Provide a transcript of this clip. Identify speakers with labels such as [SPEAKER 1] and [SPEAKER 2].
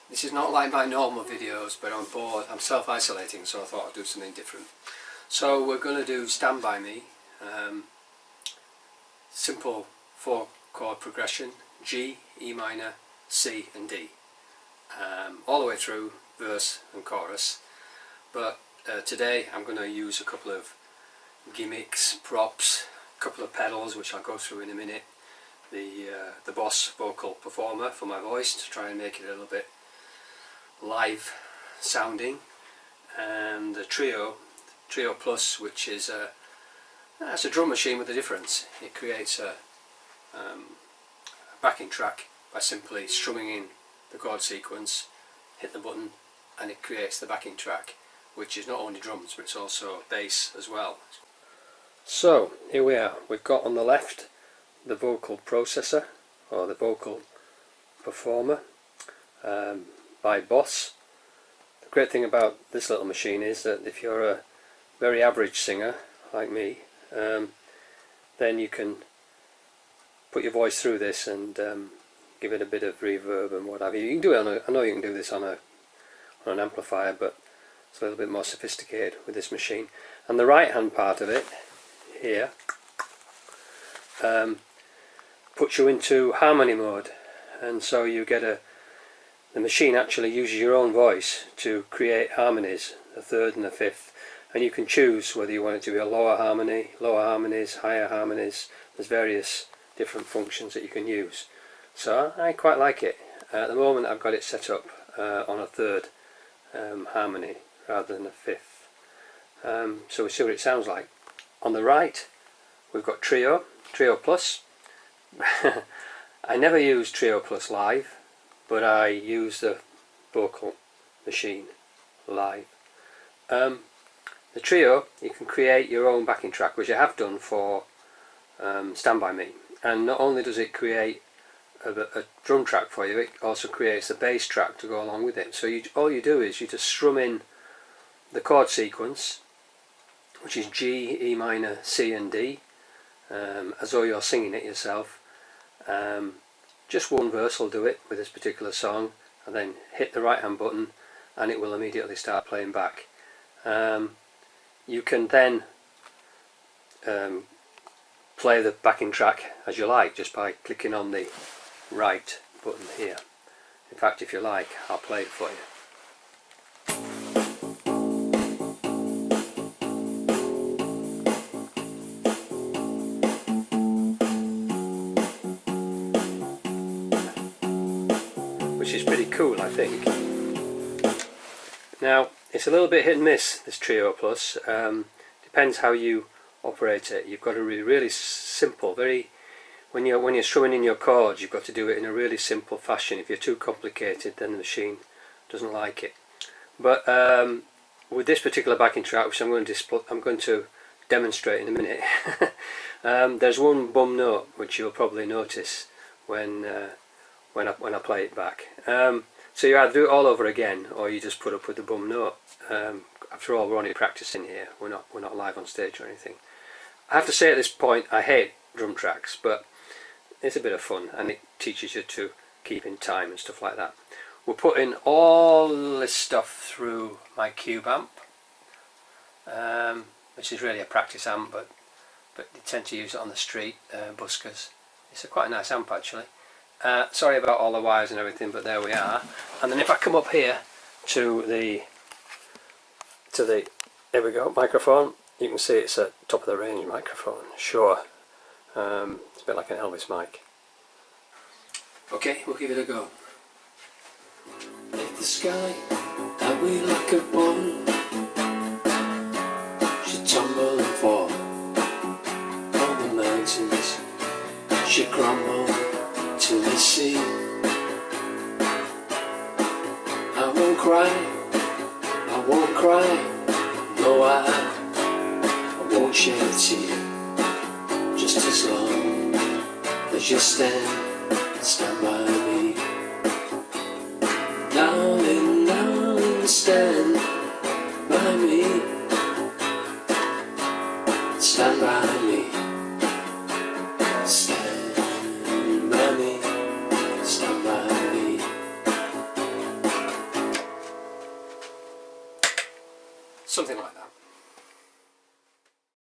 [SPEAKER 1] This is not like my normal videos, but I'm bored, I'm self-isolating, so I thought I'd do something different. So we're going to do Stand By Me, simple 4-chord progression, G, E minor, C and D, all the way through verse and chorus. But today I'm going to use a couple of gimmicks, props, a couple of pedals which I'll go through in a minute, the Boss vocal performer for my voice to try and make it a little bit live sounding, and the Trio Plus, which is it's a drum machine with a difference. It creates a backing track by simply strumming in the chord sequence, hit the button, and it creates the backing track, which is not only drums but it's also bass as well. So here we are. We've got on the left the vocal processor, or the vocal performer, by Boss. The great thing about this little machine is that if you're a very average singer like me, then you can put your voice through this and give it a bit of reverb and what have you. You can do it on I know you can do this on an amplifier, but it's a little bit more sophisticated with this machine. And the right hand part of it here puts you into harmony mode, and so you get the machine actually uses your own voice to create harmonies, a third and a fifth, and you can choose whether you want it to be a lower harmony, lower harmonies, higher harmonies. There's various different functions that you can use, so I quite like it. At the moment I've got it set up on a third harmony rather than a fifth, so we'll see what it sounds like. On the right we've got Trio Plus. I never use Trio Plus live, but I use the vocal machine live. The Trio, you can create your own backing track, which I have done for Stand By Me, and not only does it create a drum track for you, it also creates a bass track to go along with it. So all you do is you just strum in the chord sequence, which is G, E minor, C and D, as though you're singing it yourself. Just one verse will do it with this particular song, and then hit the right hand button and it will immediately start playing back. You can then play the backing track as you like just by clicking on the right button here. In fact, if you like, I'll play it for you. Which is pretty cool, I think. Now, it's a little bit hit and miss, this Trio Plus. Depends how you operate it. You've got to be really simple. When you're strumming in your chords, you've got to do it in a really simple fashion. If you're too complicated, then the machine doesn't like it. But with this particular backing track, which I'm going to demonstrate in a minute, there's one bum note which you'll probably notice when I play it back. So you either do it all over again, or you just put up with the bum note. After all, we're only practicing here. We're not live on stage or anything. I have to say at this point, I hate drum tracks, but it's a bit of fun, and it teaches you to keep in time and stuff like that. We're putting all this stuff through my cube amp, which is really a practice amp, but you tend to use it on the street, buskers. It's quite a nice amp actually. Sorry about all the wires and everything, but there we are. And then if I come up here to the there we go, microphone, you can see it's a top of the range microphone, Shure. It's a bit like an Elvis mic. Okay, we'll give it a go. If the sky that we look upon should tumble and fall, all the mountains should crumble to the sea, I won't cry, no, I won't shed a tear, just as long as you stand by me. Darling, stand by me, stand by me, stand by me, stand by me. something like that.